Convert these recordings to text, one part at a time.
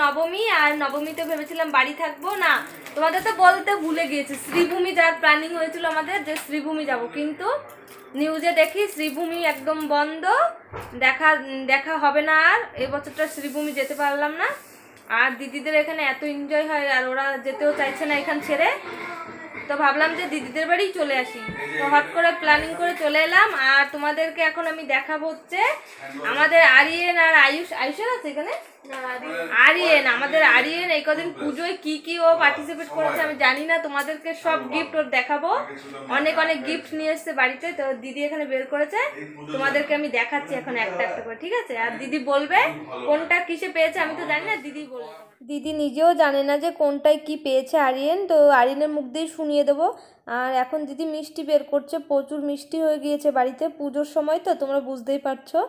নবমী, আর নবমীতে ভেবেছিলাম বাড়ি থাকবো না। তোমাদের তো বলতে ভুলে গিয়েছি, শ্রীভূমি যাওয়ার প্ল্যানিং হয়েছিল আমাদের, যে শ্রীভূমি যাব, কিন্তু নিউজে দেখি শ্রীভূমি একদম বন্ধ, দেখা হবে না। আর এবছরটা শ্রীভূমি যেতে পারলাম না। আর দিদিদের এখানে এত এনজয় হয়, আর ওরা যেতেও চাইছে না এখান ছেড়ে। তো ভাবলাম যে দিদিদের বাড়ি চলে আসি, তো হট করে প্ল্যানিং করে চলে এলাম। আর তোমাদেরকে এখন আমি দেখাবো হচ্ছে আমাদের আরিয়েন আর আয়ুষের আছে এখানে আরিয়েন, আমাদের আরিয়েন এই কদিন পুজোয় কি ও পার্টিসিপেট করেছে আমি জানি না। তোমাদেরকে সব গিফট ওর দেখাবো, অনেক গিফট নিয়ে এসছে বাড়িতে, তো দিদি এখানে বের করেছে, তোমাদেরকে আমি দেখাচ্ছি এখন একটা একটা করে, ঠিক আছে? আর দিদি বলবে কোনটা কিসে পেয়েছে, আমি তো জানি না, দিদি বলবে। দিদি নিজেও জানে না যে কোনটায় কি পেয়েছে আরিয়েন, তো আরিয়েনের মুখ দিয়েই শুনিয়ে দেবো। আর এখন দিদি মিষ্টি বের করছে, প্রচুর মিষ্টি হয়ে গিয়েছে বাড়িতে, পুজোর সময় তো তোমরা বুঝতেই পারছো।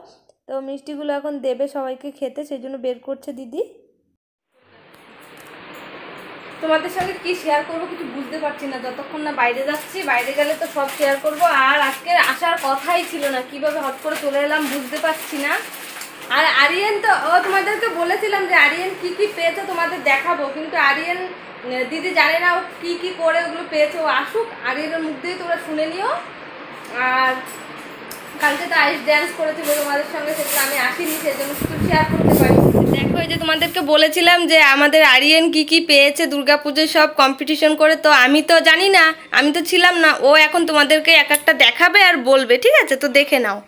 তো মিষ্টিগুলো এখন দেবে সবাইকে খেতে, সেই জন্য বের করছে দিদি। তোমাদের সঙ্গে কি শেয়ার করবো কিছু বুঝতে পারছি না, যতক্ষণ না বাইরে যাচ্ছি। বাইরে গেলে তো সব শেয়ার করবো। আর আজকে আসার কথাই ছিল না, কিভাবে হট করে চলে এলাম বুঝতে পারছি না। আর আরিয়েন তো তোমাদেরকে বলেছিলাম যে আরিয়েন কি পেয়েছে তোমাদের দেখাবো, কিন্তু আরিয়েন দিদি জানে না ও কি করে ওগুলো পেয়েছে। ও আসুক, আরিয়েনের মুখ দিয়ে তোমরা শুনে নিও। আর কালকে তো আইস ড্যান্স করেছিল তোমাদের সঙ্গে, সেটা আমি আসিনি, সেজন্য কিছু শেয়ার করতে পারি। দেখো এই যে তোমাদেরকে বলেছিলাম যে আমাদের আরিয়েন কি পেয়েছে দুর্গাপুজোয় সব কম্পিটিশন করে, তো আমি তো জানি না, আমি তো ছিলাম না। ও এখন তোমাদেরকে এক একটা দেখাবে আর বলবে, ঠিক আছে? তো দেখে নাও,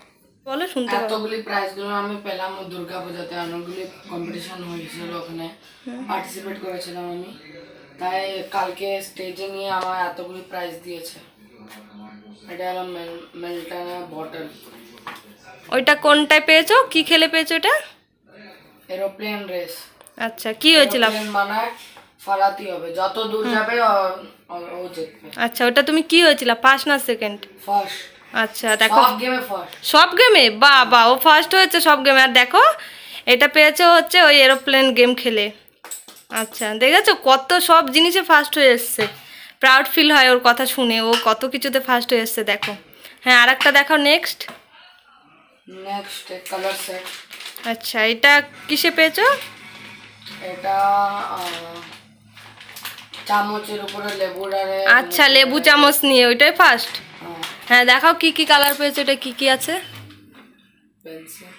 বলো শুনতে পাবো। এতগুলি প্রাইজগুলো আমি পেলাম দুর্গাপূজাতে, অনেকগুলি কম্পিটিশন হয়েছিল, ওখানে পার্টিসিপেট করেছিলাম আমি, তাই কালকে স্টেজে নিয়ে আমার এতগুলি প্রাইজ দিয়েছে। এটা হলো মেল্টনা বটল। ওইটা কোনটায় পেয়েছো, কি খেলে পেয়েছো এটা? Aeroplane race. আচ্ছা, কি হয়েছিল? মানে ফালাতে হবে, যত দূর যাবে ও জিতবে। আচ্ছা, ওটা তুমি কি হয়েছিল, ফার্স্ট না সেকেন্ড? ফার্স্ট। আচ্ছা দেখো, সব গেমে ফার্স্ট। সব গেমে? বাবা, ও ফার্স্ট হয়েছে সব গেমে। আর দেখো এটা পেয়েছে হচ্ছে ওই এরোপ্লেন গেম খেলে। আচ্ছা, দেখেছো কত সব জিনিসে ফার্স্ট হয়ে এসছে, প্রাউড ফিল হয় ওর কথা শুনে, ও কত কিছুতে ফার্স্ট হয়ে এসছে। দেখো, হ্যাঁ আর একটা দেখো, নেক্সট কালার সেট। আচ্ছা, এটা কিসে পেয়েছো? এটা চামচের উপরে লেবু ডালে। আচ্ছা, লেবু চামচ নিয়ে ওইটাই ফার্স্ট। হ্যাঁ দেখাও কি কালার পেয়েছো, এটা কি আছে? পেন্সিল।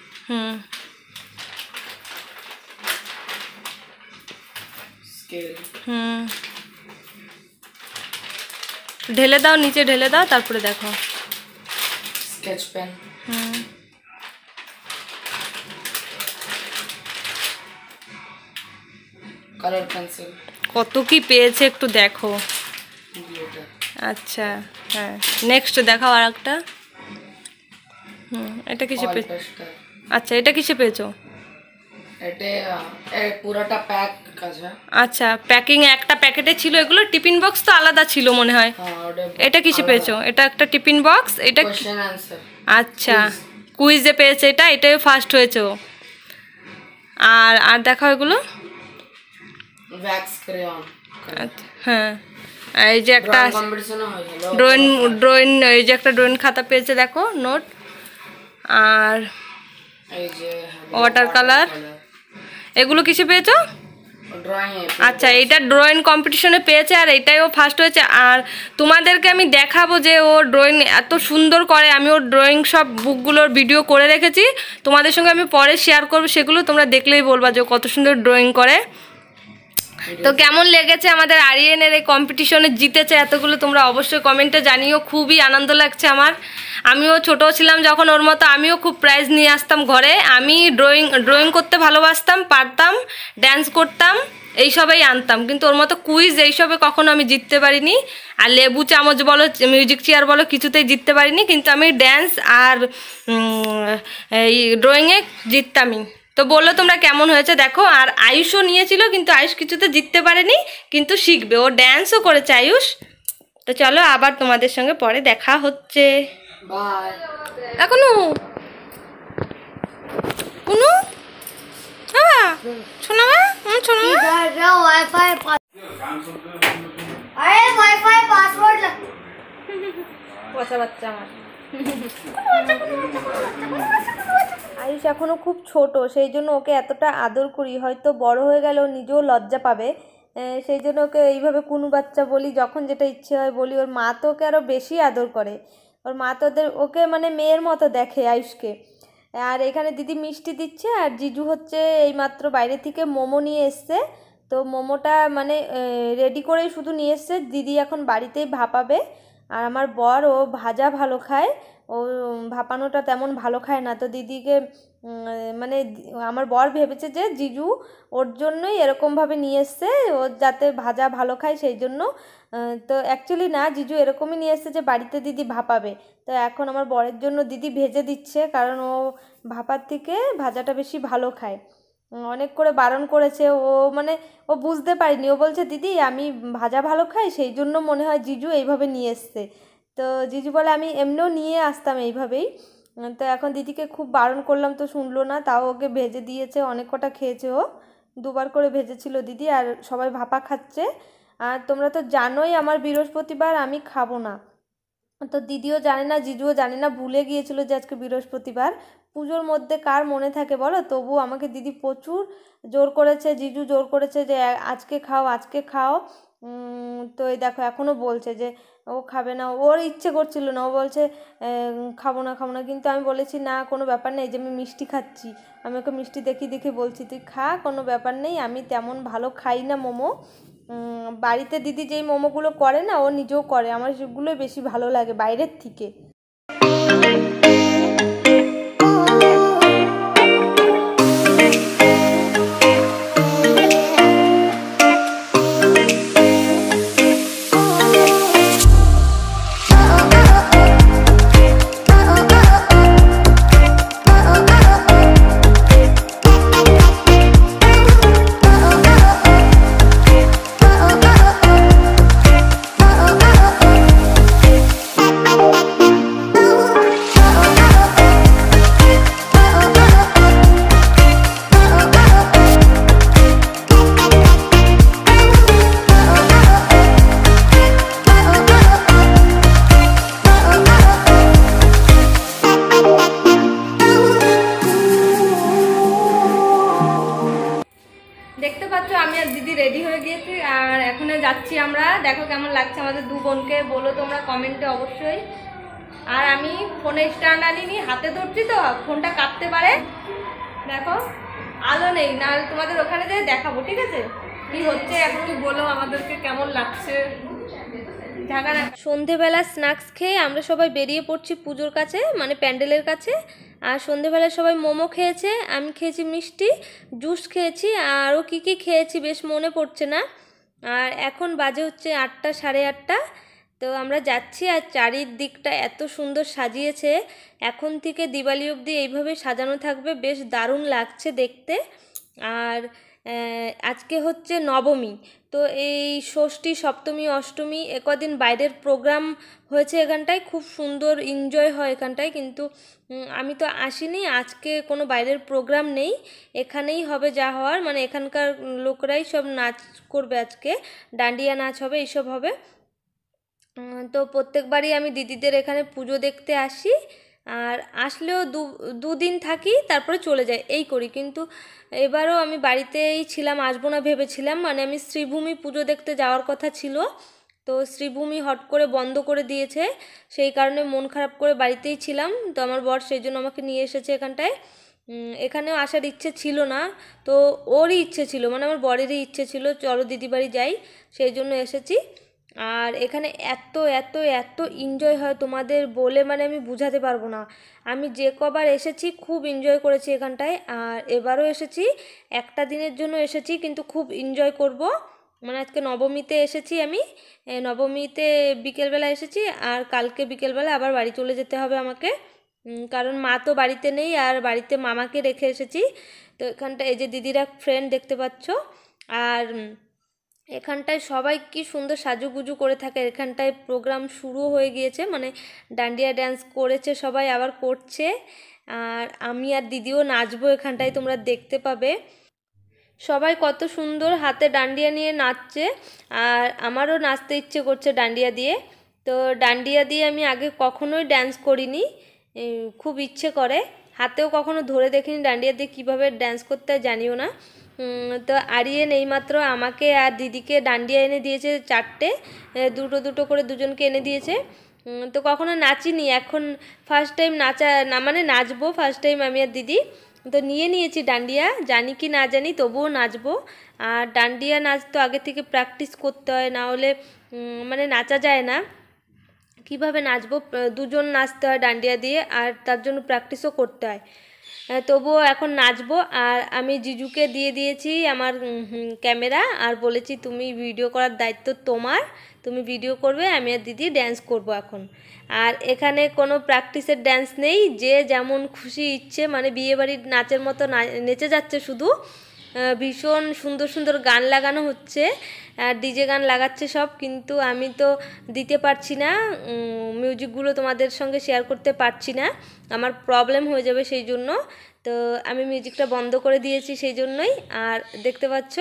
স্কেল। ঢেলে দাও, নিচে ঢেলে দাও, তারপরে দেখো। Sketch pen. Colour pencil. কত কি পেয়েছে একটু দেখো। আচ্ছা, হ্যাঁ নেক্সট দেখাও আর একটা। এটা কিসে পেয়েছো? আচ্ছা, এটা কিসে পেয়েছো? এটা পুরোটা প্যাক আছে। আচ্ছা, প্যাকিং একটা প্যাকেটে ছিল এগুলো, টিফিন বক্স তো আলাদা ছিল মনে হয়। এটা কিসে পেয়েছো? এটা একটা টিফিন বক্স, এটা কোশ্চেন আনসার। আচ্ছা, কুইজে পেয়েছে এটা, এটাই ফার্স্ট হয়েছে। আর দেখাও এগুলো। Wax crayon. হ্যাঁ, এই যে একটা কম্পিটিশনও হয়েছিল, ড্রয়িং, এই যে একটা ড্রয়িং খাতা পেয়েছে দেখো, নোট। আর এই যে ওয়াটার কালার। এগুলো কিসে পেয়েছো? ড্রয়িং। আচ্ছা, এইটা ড্রয়িং কম্পিটিশনে পেয়েছে, আর এটাই ও ফার্স্ট হয়েছে। আর তোমাদেরকে আমি দেখাবো যে ও ড্রয়িং এত সুন্দর করে, আমি ওর ড্রয়িং সব বুকগুলোর ভিডিও করে রেখেছি, তোমাদের সঙ্গে আমি পরে শেয়ার করবো, সেগুলো তোমরা দেখলেই বলবা যে কত সুন্দর ড্রয়িং করে। তো কেমন লেগেছে আমাদের আরিয়েনের এই কম্পিটিশনে জিতেছে এতগুলো, তোমরা অবশ্যই কমেন্টে জানিও। খুবই আনন্দ লাগছে আমার। আমিও ছোটো ছিলাম যখন, ওর মতো আমিও খুব প্রাইজ নিয়ে আসতাম ঘরে। আমি ড্রয়িং করতে ভালোবাসতাম, পারতাম, ড্যান্স করতাম, এইসবেই আনতাম, কিন্তু ওর মতো কুইজ এইসবে কখনো আমি জিততে পারিনি। আর লেবু চামচ বলো, মিউজিক চেয়ার বলো, কিছুতেই জিততে পারিনি, কিন্তু আমি ড্যান্স আর এই ড্রয়িংয়ে জিততামই। তো বললো তোমরা কেমন হয়েছে দেখো। আর আয়ুষও নিয়েছিল, কিন্তু আয়ুষ কিছুতে জিততে পারেনি, কিন্তু শিখবে, ও ড্যান্সও করেছে আয়ুষ। তো চলো আবার তোমাদের সঙ্গে পরে দেখা হচ্ছে। বাই। এখনো কোনো শোনা वाईफाई पासवर्ड বাচ্চা আমার আয়ুষ এখনও খুব ছোট, সেই জন্য ওকে এতটা আদর করি। হয়তো বড় হয়ে গেলে ও নিজেও লজ্জা পাবে, সেই জন্য ওকে এইভাবে কুনু বাচ্চা বলি, যখন যেটা ইচ্ছে হয় বলি। ওর মা তো ওকে আরও বেশি আদর করে, ওর মা তো ওকে মানে মেয়ের মতো দেখে আয়ুষকে। আর এখানে দিদি মিষ্টি দিচ্ছে, আর জিজু হচ্ছে এইমাত্র বাইরে থেকে মোমো নিয়ে এসছে। তো মোমোটা মানে রেডি করেই শুধু নিয়ে এসছে, দিদি এখন বাড়িতেই ভাপাবে। আর আমার বর ও ভাজা ভালো খায়, ও ভাপানোটা তেমন ভালো খায় না। তো দিদিকে মানে আমার বর ভেবেছে যে জিজু ওর জন্যই এরকমভাবে নিয়ে এসছে, ও যাতে ভাজা ভালো খায় সেই জন্য। তো অ্যাকচুয়ালি না, জিজু এরকমই নিয়ে এসছে যে বাড়িতে দিদি ভাপাবে। তো এখন আমার বরের জন্য দিদি ভেজে দিচ্ছে, কারণ ও ভাপার থেকে ভাজাটা বেশি ভালো খায়। অনেক করে বারণ করেছে, ও মানে ও বুঝতে পারেনি। ও বলছে দিদি আমি ভাজা ভালো খাই, সেই জন্য মনে হয় জিজু এইভাবে নিয়ে এসছে। তো জিজু বলে আমি এমনিও নিয়ে আসতাম এইভাবেই। তো এখন দিদিকে খুব বারণ করলাম তো শুনলো না, তাও ওকে ভেজে দিয়েছে। অনেক কটা খেয়েছে ও, দুবার করে ভেজেছিল দিদি, আর সবাই ভাপা খাচ্ছে। আর তোমরা তো জানোই আমার বৃহস্পতিবার আমি খাবো না। তো দিদিও জানে না, জিজুও জানে না, ভুলে গিয়েছিল যে আজকে বৃহস্পতিবার। পুজোর মধ্যে কার মনে থাকে বলো? তবু আমাকে দিদি প্রচুর জোর করেছে, জিজু জোর করেছে যে আজকে খাও আজকে খাও। তো এই দেখো এখনও বলছে যে ও খাবে না, ওর ইচ্ছে করছিল না, ও বলছে খাবো না খাবো না। কিন্তু আমি বলেছি না কোনো ব্যাপার নেই, যে আমি মিষ্টি খাচ্ছি, আমি ওকে মিষ্টি দেখি দেখে বলছি তুই খা, কোনো ব্যাপার নেই। আমি তেমন ভালো খাই না মোমো, বাড়িতে দিদি যেই মোমোগুলো করে না ও নিজেও করে, আমার সেগুলোই বেশি ভালো লাগে বাইরের থেকে। দেখতে পাচ্ছ আমি আর দিদি রেডি হয়ে গিয়েছি, আর এখন যাচ্ছি আমরা। দেখো কেমন লাগছে আমাদের দু বোনকে, বলো তোমরা কমেন্টে অবশ্যই। আর আমি ফোনে স্ট্যান্ড আনিনি, হাতে ধরছি তো ফোনটা কাঁপতে পারে। দেখো আলো নেই, না তোমাদের ওখানে যেয়ে দেখাবো, ঠিক আছে কি হচ্ছে। একটু বলো আমাদেরকে কেমন লাগছে। সন্ধেবেলা স্ন্যাক্স খেয়ে আমরা সবাই বেরিয়ে পড়ছি পুজোর কাছে, মানে প্যান্ডেলের কাছে। আর সন্ধেবেলায় সবাই মোমো খেয়েছে, আমি খেয়েছি মিষ্টি, জুস খেয়েছি, আরও কী কী খেয়েছি বেশ মনে পড়ছে না। আর এখন বাজে হচ্ছে 8টা, সাড়ে 8টা। তো আমরা যাচ্ছি, আর চারিদিকটা এত সুন্দর সাজিয়েছে। এখন থেকে দিওয়ালি অবধি এইভাবে সাজানো থাকবে, বেশ দারুণ লাগছে দেখতে। আর আজকে হচ্ছে নবমী, তো এই ষষ্ঠী সপ্তমী অষ্টমী একদিন বাইরের প্রোগ্রাম হয়েছে এখানটায়, খুব সুন্দর এনজয় হয় এখানটায়। কিন্তু আমি তো আসিনি, আজকে কোনো বাইরের প্রোগ্রাম নেই, এখানেই হবে যা হওয়ার, মানে এখানকার লোকরাই সব নাচ করবে, আজকে ডান্ডিয়া নাচ হবে, এইসব হবে। তো প্রত্যেকবারই আমি দিদিদের এখানে পুজো দেখতে আসি, আর আসলেও দুদিন থাকি তারপরে চলে যাই, এই করি। কিন্তু এবারও আমি বাড়িতেই ছিলাম, আসবো না ভেবেছিলাম, মানে আমি শ্রীভূমি পুজো দেখতে যাওয়ার কথা ছিল, তো শ্রীভূমি হট করে বন্ধ করে দিয়েছে, সেই কারণে মন খারাপ করে বাড়িতেই ছিলাম। তো আমার বর সেই জন্য আমাকে নিয়ে এসেছে এখানটায়। এখানেও আসার ইচ্ছে ছিল না, তো ওরই ইচ্ছে ছিল, মানে আমার বরেরই ইচ্ছে ছিল চলো দিদি বাড়ি যাই, সেই জন্য এসেছি। আর এখানে এত এত এত এনজয় হয় তোমাদের বলে মানে আমি বুঝাতে পারবো না। আমি যে কবার এসেছি খুব এনজয় করেছি এখানটায়, আর এবারও এসেছি, একটা দিনের জন্য এসেছি কিন্তু খুব এনজয় করব। মানে আজকে নবমীতে এসেছি আমি, নবমীতে বিকেলবেলা এসেছি, আর কালকে বিকেলবেলা আবার বাড়ি চলে যেতে হবে আমাকে, কারণ মা তো বাড়িতে নেই, আর বাড়িতে মামাকে রেখে এসেছি। তো এখানটা এই যে দিদিরা ফ্রেন্ড দেখতে পাচ্ছ, আর এখানটায় সবাই কি সুন্দর সাজুগুজু করে থাকে। এখানটায় প্রোগ্রাম শুরু হয়ে গিয়েছে, মানে ডান্ডিয়া ড্যান্স করেছে সবাই, আবার করছে। আর আমি আর দিদিও নাচবো এখানটায়, তোমরা দেখতে পাবে। সবাই কত সুন্দর হাতে ডান্ডিয়া নিয়ে নাচছে, আর আমারও নাচতে ইচ্ছে করছে ডান্ডিয়া দিয়ে। তো ডান্ডিয়া দিয়ে আমি আগে কখনোই ড্যান্স করিনি, খুব ইচ্ছে করে। হাতেও কখনো ধরে দেখিনি ডান্ডিয়া দিয়ে কীভাবে ড্যান্স করতে হয় জানিও না। তো আরিয়ান এইমাত্র আমাকে আর দিদিকে ডান্ডিয়া এনে দিয়েছে 4টে, দুটো দুটো করে দুজনকে এনে দিয়েছে। তো কখনো নাচিনি, এখন ফার্স্ট টাইম নাচা না, মানে নাচবো ফার্স্ট টাইম আমি আর দিদি। তো নিয়ে নিয়েছি ডান্ডিয়া, জানি কি না জানি তবুও নাচবো। আর ডান্ডিয়া নাচ তো আগে থেকে প্র্যাকটিস করতে হয়, না হলে মানে নাচা যায় না। কিভাবে নাচবো, দুজন নাচতে হয় ডান্ডিয়া দিয়ে, আর তার জন্য প্র্যাকটিসও করতে হয়। তবুও এখন নাচবো। আর আমি জিজুকে দিয়ে দিয়েছি আমার ক্যামেরা, আর বলেছি তুমি ভিডিও করার দায়িত্ব তোমার, তুমি ভিডিও করবে, আমি আর দিদি ড্যান্স করব এখন। আর এখানে কোনো প্র্যাকটিসের ড্যান্স নেই, যে যেমন খুশি ইচ্ছে মানে বিয়েবাড়ির নাচের মতো নেচে যাচ্ছে শুধু। ভীষণ সুন্দর সুন্দর গান লাগানো হচ্ছে, আর ডিজে গান লাগাচ্ছে সব, কিন্তু আমি তো দিতে পারছি না, মিউজিকগুলো তোমাদের সঙ্গে শেয়ার করতে পারছি না, আমার প্রবলেম হয়ে যাবে সেই জন্য। তো আমি মিউজিকটা বন্ধ করে দিয়েছি সেই জন্যই। আর দেখতে পাচ্ছ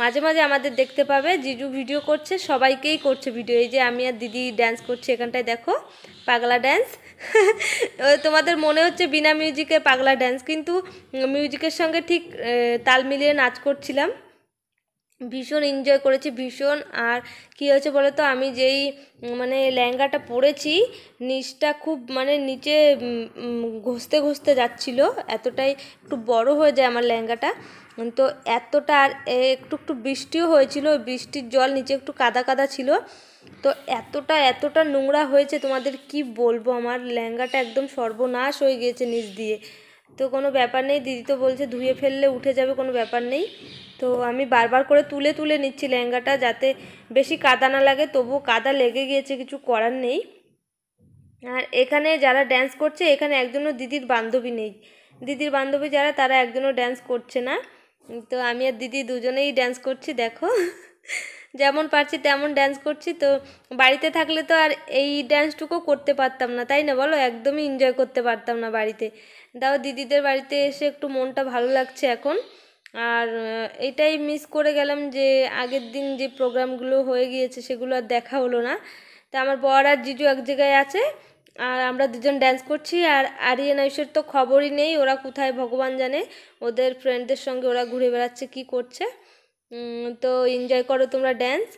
মাঝে মাঝে আমাদের দেখতে পাবে জিজু ভিডিও করছে, সবাইকেই করছে ভিডিও। এই যে আমি আর দিদি ড্যান্স করছি এখানটায়, দেখো পাগলা ড্যান্স। তোমাদের মনে হচ্ছে বিনা মিউজিকে পাগলা ড্যান্স, কিন্তু মিউজিকের সঙ্গে ঠিক তাল মিলিয়ে নাচ করছিলাম। ভীষণ এনজয় করেছি ভীষণ। আর কি হয়েছে বলো তো, আমি যেই মানে লেহেঙ্গাটা পরেছি, নিচটা খুব মানে নিচে ঘষতে ঘষতে যাচ্ছিলো, এতটাই একটু বড় হয়ে যায় আমার লেহেঙ্গাটা। তো এতটা, আর একটু একটু বৃষ্টিও হয়েছিল, বৃষ্টির জল নিচে একটু কাদা কাদা ছিল। তো এতটা এতটা নোংরা হয়েছে তোমাদের কি বলবো, আমার লেহেঙ্গাটা একদম সর্বনাশ হয়ে গিয়েছে নিচ দিয়ে। তো কোনো ব্যাপার নেই, দিদি তো বলছে ধুয়ে ফেললে উঠে যাবে, কোনো ব্যাপার নেই। তো আমি বারবার করে তুলে তুলে নিচ্ছি লেহেঙ্গাটা, যাতে বেশি কাদা না লাগে, তবুও কাদা লেগে গিয়েছে, কিছু করার নেই। আর এখানে যারা ড্যান্স করছে, এখানে একজনও দিদির বান্ধবী নেই, দিদির বান্ধবী যারা তারা একজনও ড্যান্স করছে না। তো আমি আর দিদি দুজনেই ড্যান্স করছি, দেখো যেমন পারছি তেমন ড্যান্স করছি। তো বাড়িতে থাকলে তো আর এই ড্যান্সটুকু করতে পারতাম না, তাই না বলো, একদমই এনজয় করতে পারতাম না বাড়িতে। তাও দিদিদের বাড়িতে এসে একটু মনটা ভালো লাগছে এখন। আর এটাই মিস করে গেলাম যে আগের দিন যে প্রোগ্রামগুলো হয়ে গিয়েছে সেগুলো আর দেখা হলো না। তা আমার বর আর জিজু এক জায়গায় আছে, আর আমরা দুজন ড্যান্স করছি। আর আরিয়ান আয়ুষের তো খবরই নেই, ওরা কোথায় ভগবান জানে, ওদের ফ্রেন্ডদের সঙ্গে ওরা ঘুরে বেড়াচ্ছে, কি করছে। তো এনজয় করো তোমরা ড্যান্স।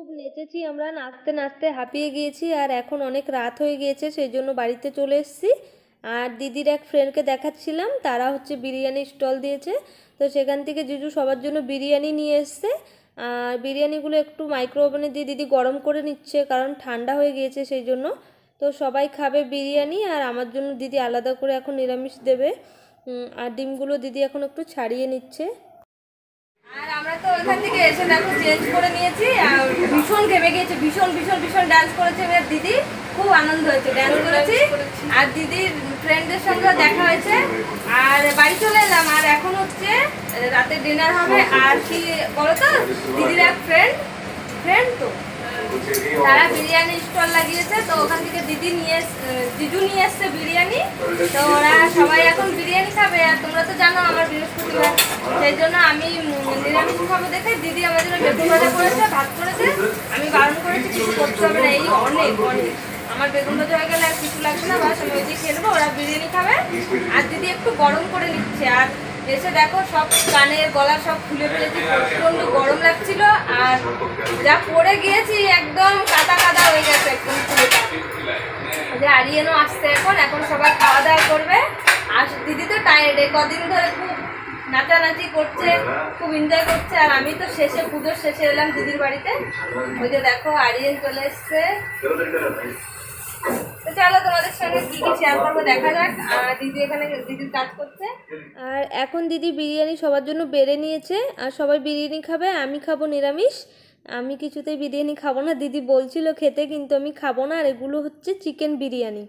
খুব নেচেছি আমরা, নাচতে নাচতে হাঁপিয়ে গিয়েছি আর এখন অনেক রাত হয়ে গিয়েছে, সেই জন্য বাড়িতে চলে এসেছি। আর দিদির এক ফ্রেন্ডকে দেখাচ্ছিলাম, তারা হচ্ছে বিরিয়ানি স্টল দিয়েছে, তো সেখান থেকে জিজু সবার জন্য বিরিয়ানি নিয়ে এসছে। আর বিরিয়ানিগুলো একটু মাইক্রো ওভেনে দিয়ে দিদি গরম করে নিচ্ছে, কারণ ঠান্ডা হয়ে গিয়েছে সেই জন্য। তো সবাই খাবে বিরিয়ানি, আর আমার জন্য দিদি আলাদা করে এখন নিরামিষ দেবে। আর ডিমগুলো দিদি এখন একটু ছাড়িয়ে নিচ্ছে। আর আমরা তো ওইখান থেকে এসে দেখো চেঞ্জ করে নিয়েছি, আর ভীষণ ঘেমে গিয়েছে, ভীষণ ভীষণ ভীষণ ডান্স করেছে মেয়ের দিদি, খুব আনন্দ হয়েছে, ডান্স করেছি। আর দিদির ফ্রেন্ডদের সঙ্গে দেখা হয়েছে, আর বাড়ি চলে এলাম। আর এখন হচ্ছে রাতে ডিনার হবে। আর কি বলো তো, দিদির এক ফ্রেন্ড তো তারা বিরিয়ানি স্টল লাগিয়েছে, তো ওখান থেকে জিজু নিয়ে এসছে বিরিয়ানি। তো ওরা সবাই এখন বিরিয়ানি খাবে। আর তোমরা তো জানো আমার বৃহস্পতিবার, সেই জন্য আমি নিরামিষ খাবো দেখে দিদি আমার জন্য বেগুন ভাজা করেছে, ভাত করেছে। আমি বারণ করেছি কিছু করতে হবে না, এই অনেক আমার বেগুন ভাজা হয়ে গেলে আর কিছু লাগবে না, বাস আমি ওই দিয়ে খেয়ে নেবো, ওরা বিরিয়ানি খাবে। আর দিদি একটু গরম করে নিচ্ছে। আর এসে দেখো সব কানের গলা সব খুলে ফেলেছি, প্রচন্ড গরম লাগছিল। আর যা পরে গিয়েছি একদম কাদা কাদা হয়ে গেছে একদম পুরোটা। যে আরিয়ানও আসছে, এখন সবাই খাওয়া দাওয়া করবে। আর দিদি তো টায়ার্ড, কদিন ধরে খুব নাচানাচি করছে, খুব এনজয় করছে। আর আমি তো পুজোর শেষে এলাম দিদির বাড়িতে। ওই যে দেখো আরিয়ান চলে এসছে। তো চলো তোমাদের সঙ্গে কি কি শেয়ার করবো দেখা যাক। দিদি এখানে দিদির কাজ করছে। আর এখন দিদি বিরিয়ানি সবার জন্য বেড়ে নিয়েছে, আর সবাই বিরিয়ানি খাবে, আমি খাবো নিরামিষ। আমি কিছুতেই বিরিয়ানি খাবো না, দিদি বলছিল খেতে, কিন্তু আমি খাবো না। আর এগুলো হচ্ছে চিকেন বিরিয়ানি।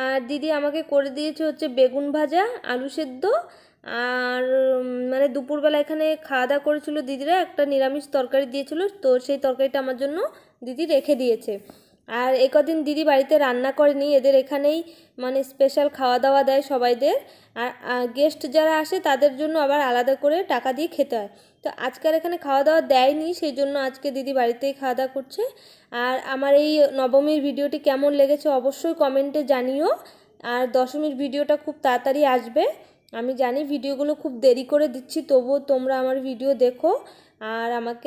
আর দিদি আমাকে করে দিয়েছে হচ্ছে বেগুন ভাজা, আলু সেদ্ধ। আর মানে দুপুরবেলা এখানে খাওয়া দাওয়া করেছিল দিদিরা, একটা নিরামিষ তরকারি দিয়েছিল, তো সেই তরকারিটা আমার জন্য দিদি রেখে দিয়েছে। আর কদিন দিদি বাড়িতে রান্না করেনি, এদের এখানেই মানে স্পেশাল খাওয়া দাওয়া দেয় সবাইদের। আর গেস্ট যারা আসে তাদের জন্য আবার আলাদা করে টাকা দিয়ে খেতে হয়। তো আজকের এখানে খাওয়া দাওয়া দেয়নি, সেই জন্য আজকে দিদি বাড়িতেই খাওয়া দাওয়া করছে। আর আমার এই নবমীর ভিডিওটি কেমন লেগেছে অবশ্যই কমেন্টে জানিও। আর দশমীর ভিডিওটা খুব তাড়াতাড়ি আসবে, আমি জানি ভিডিওগুলো খুব দেরি করে দিচ্ছি, তবুও তোমরা আমার ভিডিও দেখো আর আমাকে